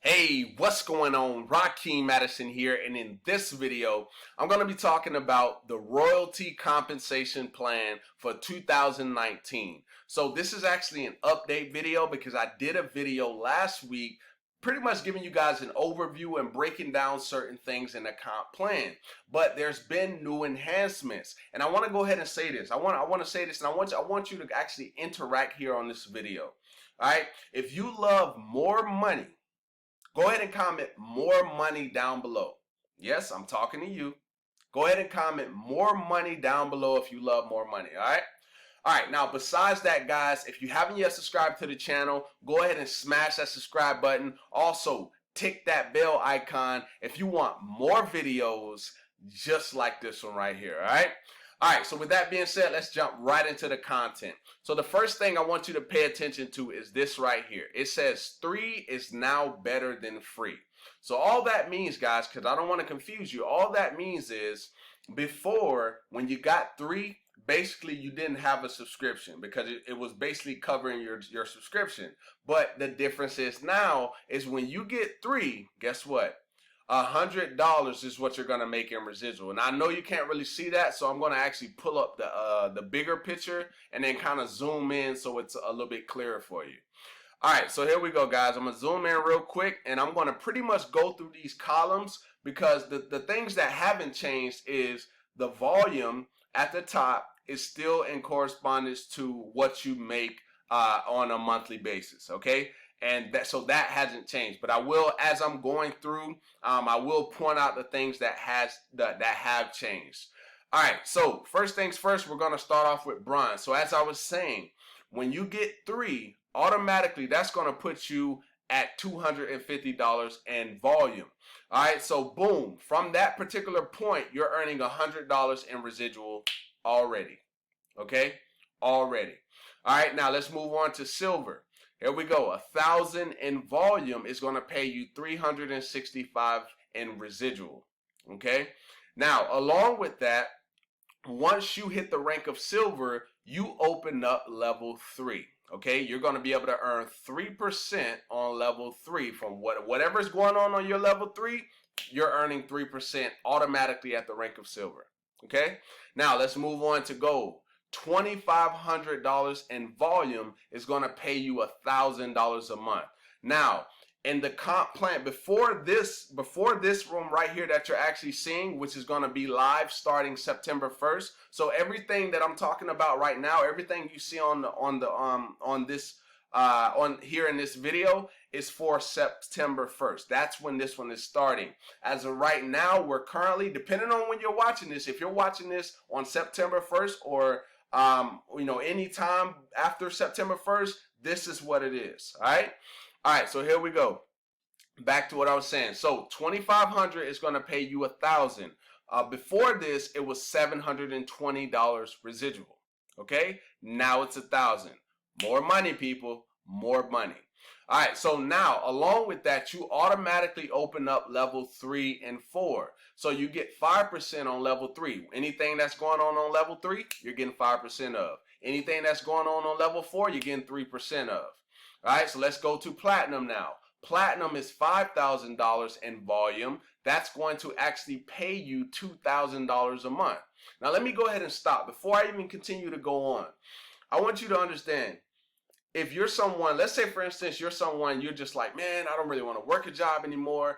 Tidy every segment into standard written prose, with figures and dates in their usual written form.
Hey, what's going on? Rakeem Madison here, and in this video, I'm going to be talking about the royalty compensation plan for 2019. So this is actually an update video because I did a video last week pretty much giving you guys an overview and breaking down certain things in the comp plan. But there's been new enhancements, and I want to go ahead and say this. I want to say this, and I want you to actually interact here on this video. All right? If you love more money, go ahead and comment more money down below. Yes, I'm talking to you. Go ahead and comment more money down below if you love more money, all right? All right, now besides that, guys, if you haven't yet subscribed to the channel, go ahead and smash that subscribe button. Also, tick that bell icon if you want more videos just like this one right here, all right? All right, so with that being said, let's jump right into the content. So the first thing I want you to pay attention to is this right here. It says 3 is now better than free. So all that means, guys, because I don't want to confuse you, all that means is before, when you got 3, basically you didn't have a subscription because it was basically covering your subscription. But the difference is now is when you get 3, guess what? $100 is what you're gonna make in residual, and I know you can't really see that, so I'm gonna actually pull up the bigger picture and then kind of zoom in so it's a little bit clearer for you. All right, so here we go, guys. I'm gonna zoom in real quick, and I'm gonna pretty much go through these columns because the things that haven't changed is the volume at the top is still in correspondence to what you make on a monthly basis. Okay. And so that hasn't changed, but I will, as I'm going through, I will point out the things that have changed. All right, so first things first, we're gonna start off with bronze. So as I was saying, when you get 3, automatically that's gonna put you at $250 in volume. All right, so boom, from that particular point, you're earning $100 in residual already. Okay, already. All right, now let's move on to silver. Here we go. 1,000 in volume is going to pay you 365 in residual. Okay. Now, along with that, once you hit the rank of silver, you open up level 3. Okay. You're going to be able to earn 3% on level 3 from whatever's going on your level 3. You're earning 3% automatically at the rank of silver. Okay. Now let's move on to gold. $2,500 in volume is going to pay you $1,000 a month. Now, in the comp plan, before this room right here that you're actually seeing, which is going to be live starting September 1st. So everything that I'm talking about right now, everything you see on here in this video is for September 1st. That's when this one is starting. As of right now, we're currently, depending on when you're watching this, if you're watching this on September 1st or anytime after September 1st, this is what it is. All right, so here we go. Back to what I was saying. So 2,500 is going to pay you 1,000. Before this, it was $720 residual. Okay, now it's 1,000. More money, people, more money. All right, so now along with that, you automatically open up level 3 and 4. So you get 5% on level 3. Anything that's going on level 3, you're getting 5% of. Anything that's going on level 4, you're getting 3% of. All right, so let's go to platinum now. Platinum is $5,000 in volume. That's going to actually pay you $2,000 a month. Now let me go ahead and stop. Before I even continue to go on, I want you to understand, if you're someone, let's say for instance, you're just like, man, I don't really want to work a job anymore.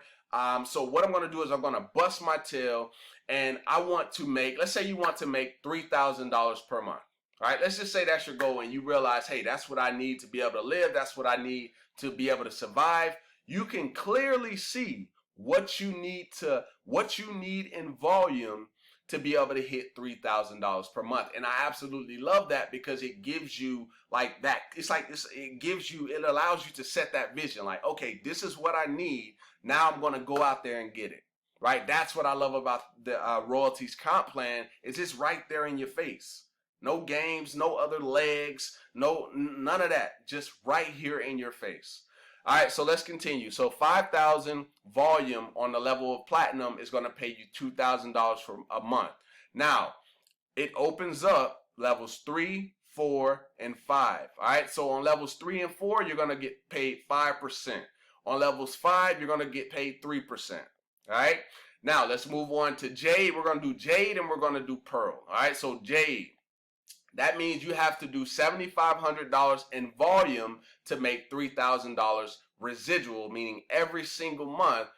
So what I'm going to do is I'm going to bust my tail and I want to make, let's say you want to make $3,000 per month. All right, let's just say that's your goal and you realize, hey, that's what I need to be able to live. That's what I need to be able to survive. You can clearly see what you need in volume to be able to hit $3,000 per month. And I absolutely love that because it gives you like that. It's like this, it allows you to set that vision like, okay, this is what I need. Now I'm going to go out there and get it. Right. That's what I love about the royalties comp plan is it's right there in your face. No games, no other legs, none of that. Just right here in your face. All right, so let's continue. So 5,000 volume on the level of platinum is going to pay you $2,000 for a month. Now, it opens up levels 3, 4, and 5. All right, so on levels 3 and 4, you're going to get paid 5%. On levels 5, you're going to get paid 3%. All right. Now let's move on to Jade. We're going to do Jade and we're going to do Pearl. All right. So Jade, that means you have to do $7,500 in volume to make $3,000 residual, meaning every single month,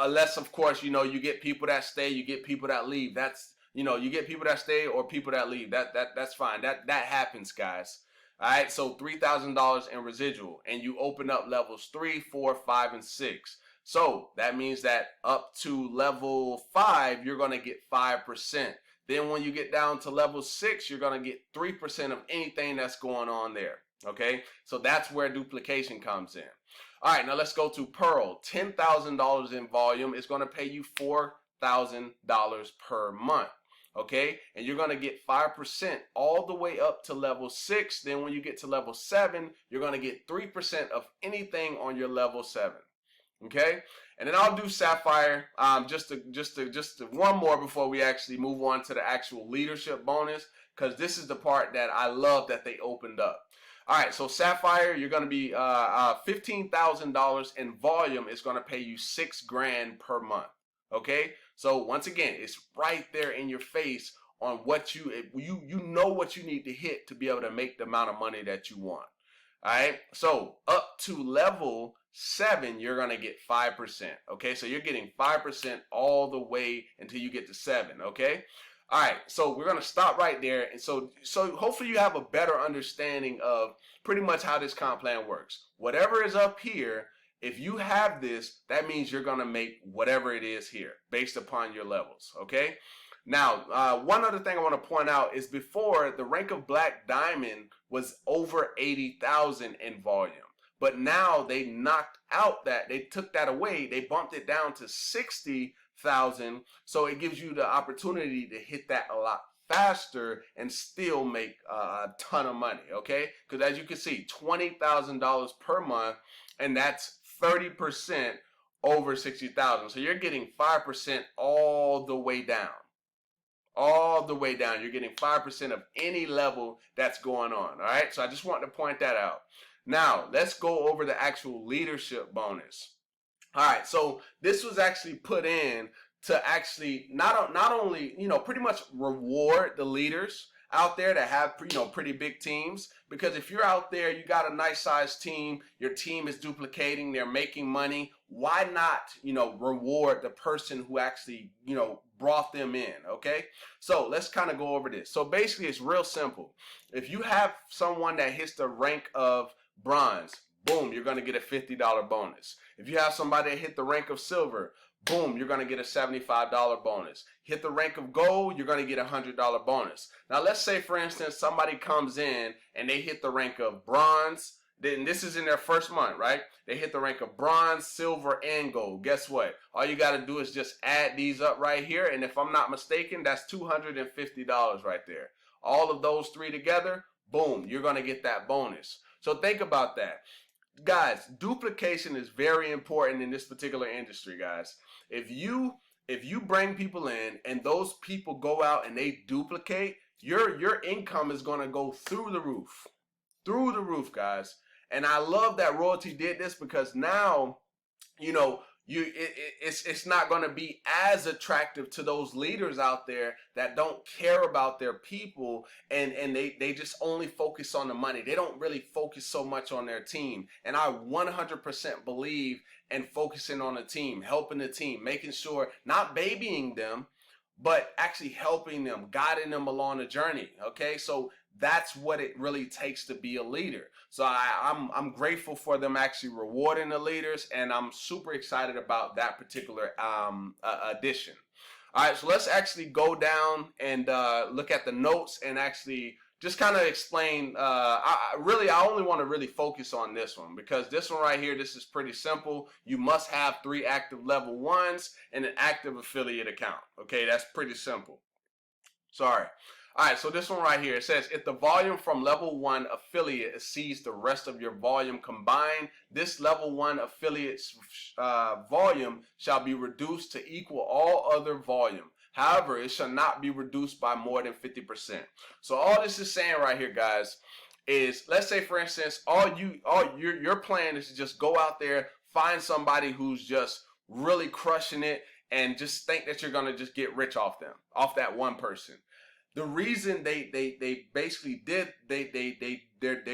unless of course, you get people that stay, you get people that leave. That's, you get people that stay or people that leave. That's fine. That happens, guys. All right. So $3,000 in residual, and you open up levels 3, 4, 5, and 6. So that means that up to level 5, you're going to get 5%. Then when you get down to level 6, you're going to get 3% of anything that's going on there. Okay, so that's where duplication comes in. All right, now let's go to Pearl. $10,000 in volume is going to pay you $4,000 per month. Okay, and you're going to get 5% all the way up to level 6. Then when you get to level 7, you're going to get 3% of anything on your level 7. Okay, and then I'll do Sapphire just one more before we actually move on to the actual leadership bonus, because this is the part that I love that they opened up. All right, so Sapphire, you're going to be $15,000 in volume. Is going to pay you $6,000 per month. Okay, so once again, it's right there in your face on what you know what you need to hit to be able to make the amount of money that you want. All right, so up to level 7, you're going to get 5%. Okay, so you're getting 5% all the way until you get to 7. Okay, all right, so we're going to stop right there. And so hopefully you have a better understanding of pretty much how this comp plan works. Whatever is up here, if you have this, that means you're going to make whatever it is here based upon your levels. Okay, now one other thing I want to point out is before, the rank of Black Diamond was over 80,000 in volume. But now they knocked out that, they took that away, they bumped it down to 60,000. So it gives you the opportunity to hit that a lot faster and still make a ton of money, okay? Because as you can see, $20,000 per month, and that's 30% over 60,000. So you're getting 5% all the way down. All the way down. You're getting 5% of any level that's going on, all right? So I just want to point that out. Now, let's go over the actual leadership bonus. All right, so this was actually put in to actually not only, pretty much reward the leaders out there that have, pretty big teams. Because if you're out there, you got a nice sized team, your team is duplicating, they're making money, why not, reward the person who actually, brought them in, okay? So let's kind of go over this. So basically, it's real simple. If you have someone that hits the rank of bronze, boom, you're going to get a $50 bonus. If you have somebody that hit the rank of silver, boom, you're going to get a $75 bonus. Hit the rank of gold, you're going to get a $100 bonus. Now, let's say, for instance, somebody comes in and they hit the rank of bronze. Then this is in their first month, right? They hit the rank of bronze, silver, and gold. Guess what? All you got to do is just add these up right here. And if I'm not mistaken, that's $250 right there. All of those three together, boom, you're going to get that bonus. So think about that. Guys, duplication is very important in this particular industry, guys. If you bring people in and those people go out and they duplicate, your income is going to go through the roof. Through the roof, guys. And I love that Royaltie did this, because now, it's not going to be as attractive to those leaders out there that don't care about their people, and they just only focus on the money. They don't really focus so much on their team. And I 100% believe in focusing on the team, helping the team, making sure, not babying them, but actually helping them, guiding them along the journey. Okay, so that's what it really takes to be a leader. So I'm grateful for them actually rewarding the leaders, and I'm super excited about that particular addition. All right, so let's actually go down and look at the notes and actually just kind of explain. I only want to really focus on this one, because this one right here, this is pretty simple. You must have 3 active level 1s and an active affiliate account. Okay, that's pretty simple. Sorry. All right, so this one right here, it says, if the volume from level 1 affiliate exceeds the rest of your volume combined, this level 1 affiliate's volume shall be reduced to equal all other volume. However, it shall not be reduced by more than 50%. So all this is saying right here, guys, is, let's say, for instance, your plan is to just go out there, find somebody who's just really crushing it and just think that you're gonna just get rich off them, off that one person. The reason they basically did they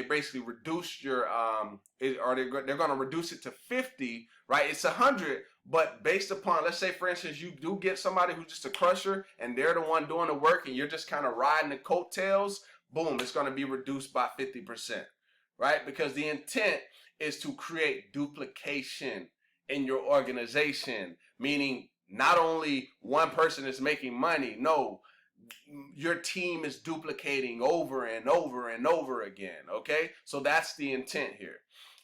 basically reduced your or they're gonna reduce it to 50, right? It's 100, but based upon, let's say for instance you do get somebody who's just a crusher and they're the one doing the work and you're just kind of riding the coattails, boom, it's gonna be reduced by 50%, right? Because the intent is to create duplication in your organization, meaning not only one person is making money, no, your team is duplicating over and over and over again, okay? So that's the intent here.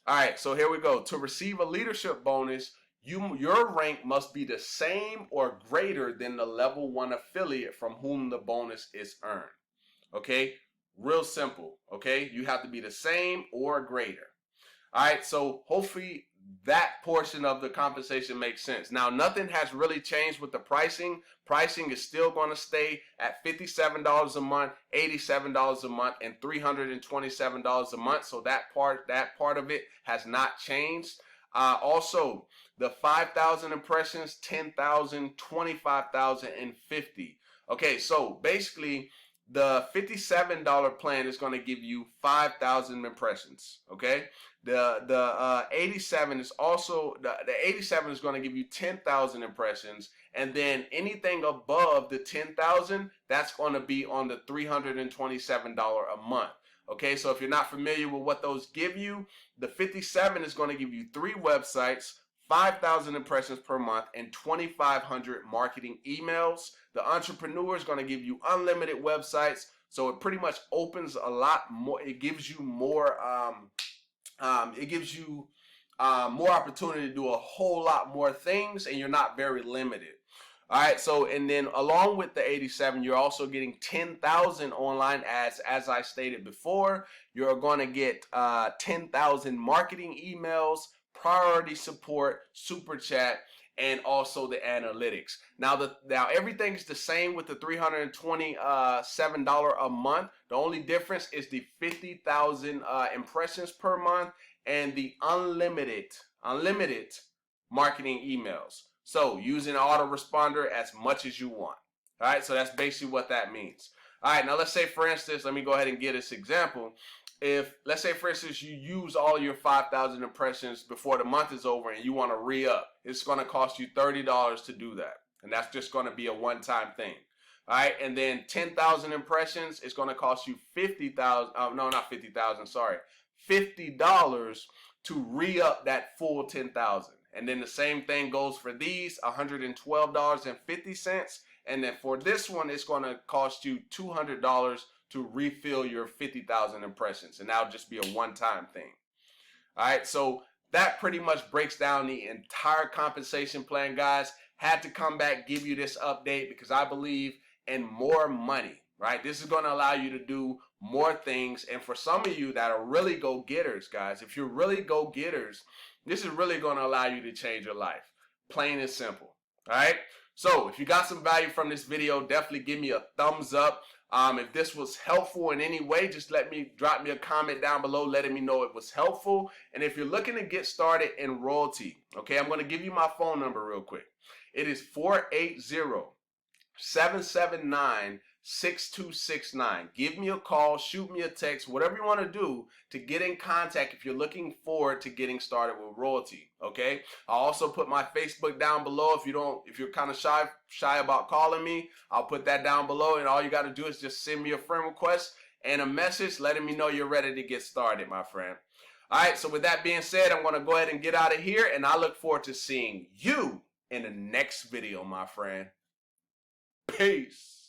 All right, so here we go. To receive a leadership bonus, your rank must be the same or greater than the level 1 affiliate from whom the bonus is earned, okay? Real simple, okay? You have to be the same or greater. All right, so hopefully that portion of the compensation makes sense. Now, nothing has really changed with the pricing. Pricing is still going to stay at $57 a month, $87 a month, and $327 a month. So that part of it has not changed. Also, the 5,000 impressions, 10,000, 25,000, and 50. Okay, so basically, the $57 plan is going to give you 5,000 impressions. Okay, the 87 is also the 87 is going to give you 10,000 impressions, and then anything above the 10,000, that's going to be on the $327 a month. Okay, so if you're not familiar with what those give you, the 57 is going to give you 3 websites, 5,000 impressions per month, and 2,500 marketing emails. The entrepreneur is going to give you unlimited websites, so it pretty much opens a lot more. It gives you more. More opportunity to do a whole lot more things, and you're not very limited. All right, so and then along with the 87, you're also getting 10,000 online ads, as I stated before. You're going to get 10,000 marketing emails, priority support, super chat, and also the analytics. Now everything's the same with the $327 a month. The only difference is the 50,000 impressions per month and the unlimited marketing emails. So using an autoresponder as much as you want. All right, so that's basically what that means. All right, now let's say for instance, let me go ahead and get this example. If, let's say for instance, you use all your 5,000 impressions before the month is over and you want to re-up, it's going to cost you $30 to do that. And that's just going to be a one-time thing. All right, and then 10,000 impressions is going to cost you $50 to re-up that full 10,000. And then the same thing goes for these, $112.50. And then for this one, it's going to cost you $200 to refill your 50,000 impressions. And that'll just be a one-time thing. All right, so that pretty much breaks down the entire compensation plan, guys. Had to come back, give you this update because I believe in more money, right? This is going to allow you to do more things. And for some of you that are really go-getters, guys, if you're really go-getters, this is really going to allow you to change your life. Plain and simple. All right. So if you got some value from this video, definitely give me a thumbs up. If this was helpful in any way, just drop me a comment down below letting me know it was helpful. And if you're looking to get started in Royaltie, okay, I'm going to give you my phone number real quick. It is 480-779-6269. Give me a call, shoot me a text, whatever you want to do to get in contact if you're looking forward to getting started with Royaltie. Okay. I'll also put my Facebook down below. If you're kind of shy about calling me, I'll put that down below. And all you got to do is just send me a friend request and a message letting me know you're ready to get started, my friend. All right. So with that being said, I'm going to go ahead and get out of here, and I look forward to seeing you in the next video, my friend. Peace.